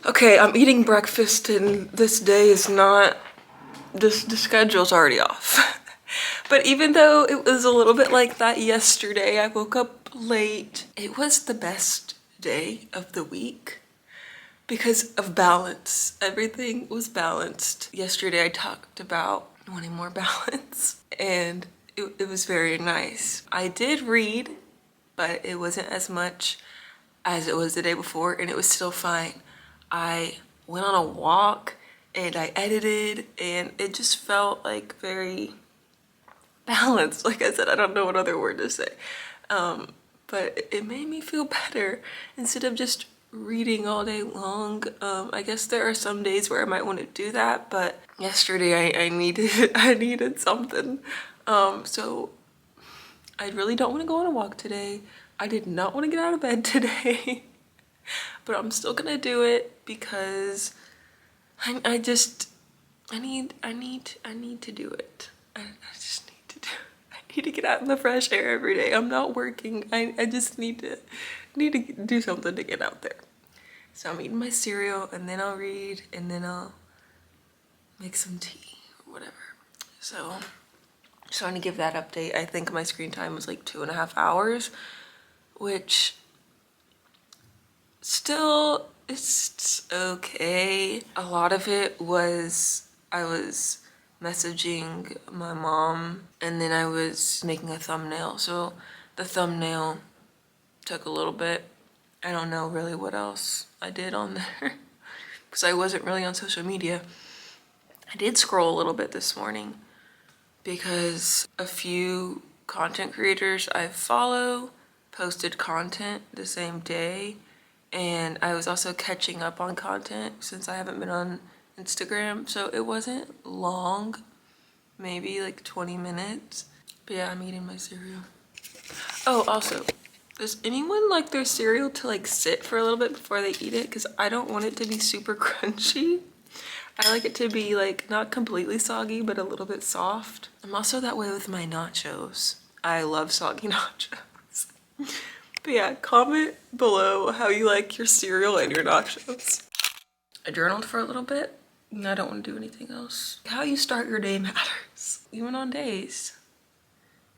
Okay, I'm eating breakfast and this day is not, the schedule's already off. But even though it was a little bit like that yesterday, I woke up late. It was the best day of the week because of balance. Everything was balanced. Yesterday I talked about wanting more balance and it was very nice. I did read, but it wasn't as much as it was the day before and it was still fine. I went on a walk and I edited and it just felt like very balanced. Like I said, I don't know what other word to say. But it made me feel better instead of just reading all day long. I guess there are some days where I might want to do that, but yesterday I needed something. So I really don't want to go on a walk today. I did not want to get out of bed today. But I'm still gonna do it because I need to do it. I just need to do it. I need to get out in the fresh air every day. I'm not working. I just need to do something to get out there. So I'm eating my cereal and then I'll read and then I'll make some tea or whatever. So just want to give that update. I think my screen time was like 2.5 hours, which still, it's okay. A lot of it was I was messaging my mom and then I was making a thumbnail. So the thumbnail took a little bit. I don't know really what else I did on there because I wasn't really on social media. I did scroll a little bit this morning because a few content creators I follow posted content the same day. And I was also catching up on content since I haven't been on Instagram. So it wasn't long, maybe like 20 minutes. But yeah, I'm eating my cereal. Oh, also, does anyone like their cereal to like sit for a little bit before they eat it? Because I don't want it to be super crunchy. I like it to be like not completely soggy, but a little bit soft. I'm also that way with my nachos. I love soggy nachos. But yeah, comment below how you like your cereal and your nachos. I journaled for a little bit and I don't want to do anything else. How you start your day matters. Even on days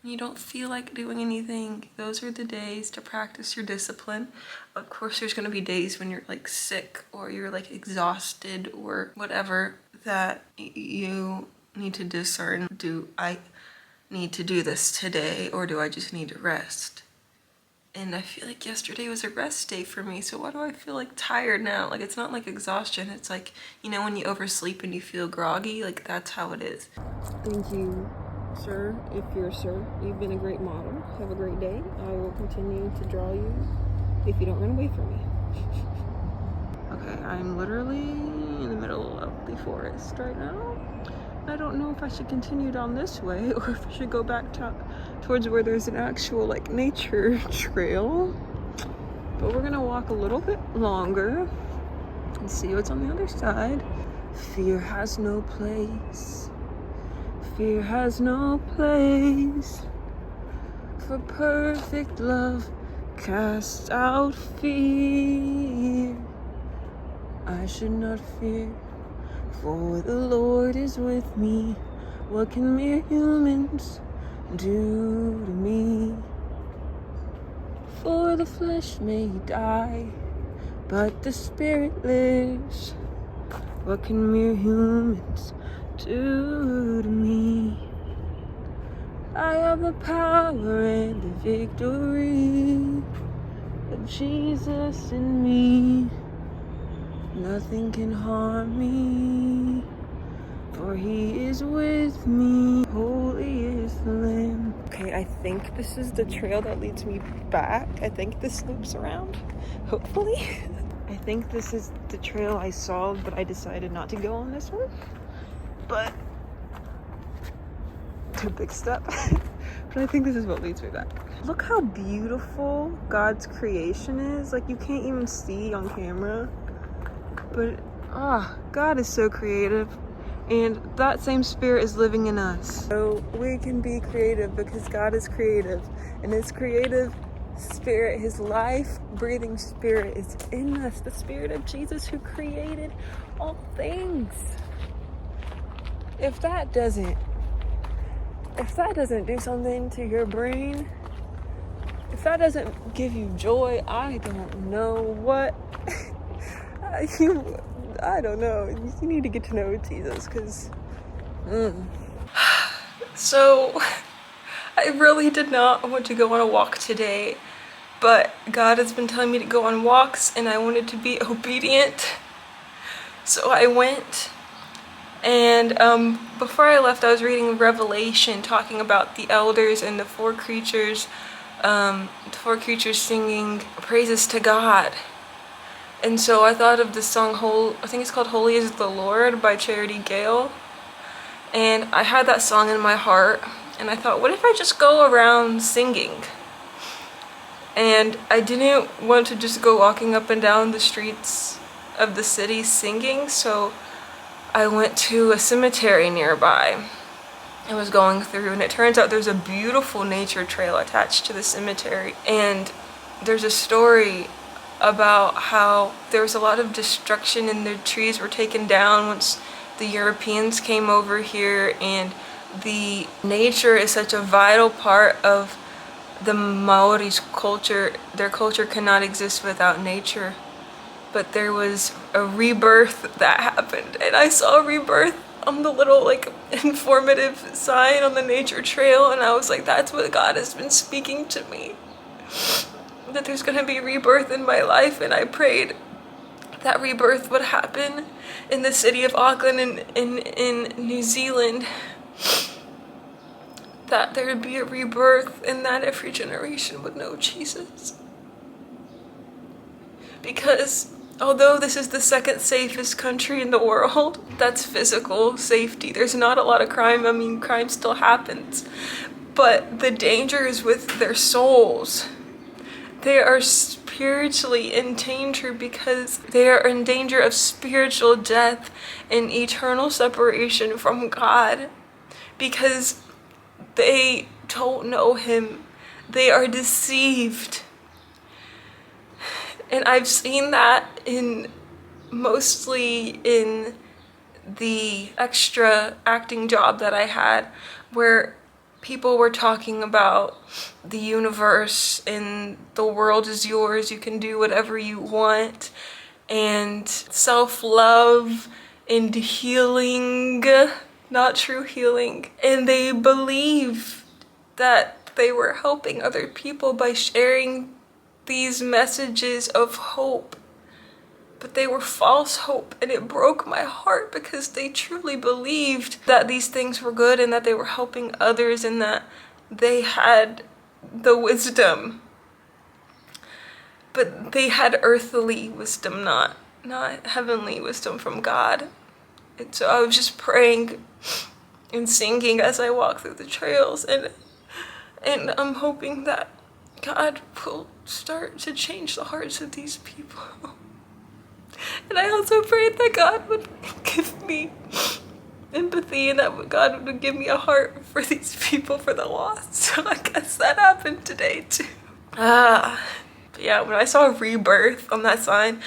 when you don't feel like doing anything, those are the days to practice your discipline. Of course, there's going to be days when you're like sick or you're like exhausted or whatever that you need to discern. Do I need to do this today or do I just need to rest? And I feel like yesterday was a rest day for me, so why do I feel like tired now? Like it's not like exhaustion, it's like, you know, when you oversleep and you feel groggy, like that's how it is. Thank you, sir, if you're a sir. You've been a great model. Have a great day. I will continue to draw you if you don't run away from me. Okay, I'm literally in the middle of the forest right now. I don't know if I should continue down this way or if I should go back towards where there's an actual like nature trail. But we're gonna walk a little bit longer and see what's on the other side. Fear has no place. Fear has no place. For perfect love casts out fear. I should not fear. For the Lord is with me. What can mere humans do to me? For the flesh may die, but the spirit lives. What can mere humans do to me? I have the power and the victory of Jesus in me. Nothing can harm me, for he is with me. Holy is the Lamb. Okay, I think this is the trail that leads me back. I think this loops around, hopefully. I think this is the trail I saw, but I decided not to go on this one. But it's a big step. But I think this is what leads me back. Look how beautiful God's creation is. Like you can't even see on camera. But God is so creative, and that same spirit is living in us. So we can be creative because God is creative, and it's creative Spirit, his life-breathing Spirit is in us. The Spirit of Jesus who created all things. If that doesn't do something to your brain, if that doesn't give you joy, I don't know what. I don't know. You need to get to know Jesus, because... So, I really did not want to go on a walk today, but God has been telling me to go on walks, and I wanted to be obedient. So I went, and before I left, I was reading Revelation, talking about the elders and the four creatures singing praises to God. And so I thought of this song, I think it's called Holy is the Lord by Charity Gale. And I had that song in my heart, and I thought, what if I just go around singing? And I didn't want to just go walking up and down the streets of the city singing, so I went to a cemetery nearby. I was going through, and it turns out there's a beautiful nature trail attached to the cemetery, and there's a story about how there was a lot of destruction and the trees were taken down once the Europeans came over here, and the nature is such a vital part of the Maori's culture. Their culture cannot exist without nature. But there was a rebirth that happened, and I saw rebirth on the little informative sign on the nature trail, and I was like, that's what God has been speaking to me, that there's gonna be rebirth in my life. And I prayed that rebirth would happen in the city of Auckland in New Zealand, that there would be a rebirth, and that every generation would know Jesus. Because although this is the second safest country in the world, that's physical safety. There's not a lot of crime. I mean, crime still happens, but the danger is with their souls. They are spiritually in danger because they are in danger of spiritual death and eternal separation from God, because they don't know him. They are deceived. And I've seen that mostly in the extra acting job that I had, where people were talking about the universe and the world is yours, you can do whatever you want, and self-love and healing, not true healing. And they believed that they were helping other people by sharing these messages of hope, but they were false hope, and it broke my heart because they truly believed that these things were good and that they were helping others and that they had the wisdom, but they had earthly wisdom, not heavenly wisdom from God. And so I was just praying and singing as I walked through the trails, and I'm hoping that God will start to change the hearts of these people. And I also prayed that God would give me empathy, and that God would give me a heart for these people, for the lost. So I guess that happened today too. But yeah, when I saw rebirth on that sign,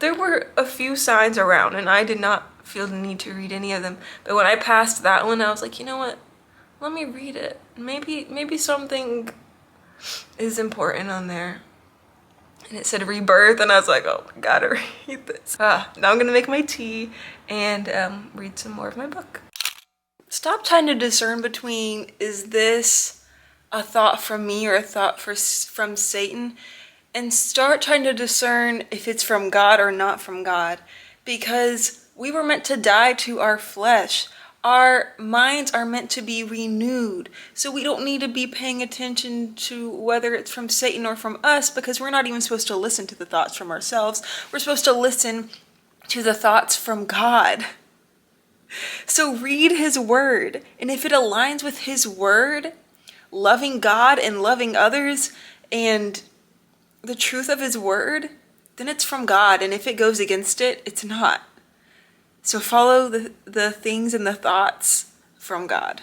there were a few signs around, and I did not feel the need to read any of them. But when I passed that one, I was like, you know what? Let me read it. Maybe something is important on there. And it said rebirth, and I was like, oh, I gotta read this. Now I'm gonna make my tea and read some more of my book. Stop trying to discern between, is this a thought from me or a thought from Satan? And start trying to discern if it's from God or not from God, because we were meant to die to our flesh. Our minds are meant to be renewed. So we don't need to be paying attention to whether it's from Satan or from us, because we're not even supposed to listen to the thoughts from ourselves. We're supposed to listen to the thoughts from God. So read his word. And if it aligns with his word, loving God and loving others and the truth of his word, then it's from God. And if it goes against it, it's not. So follow the things and the thoughts from God.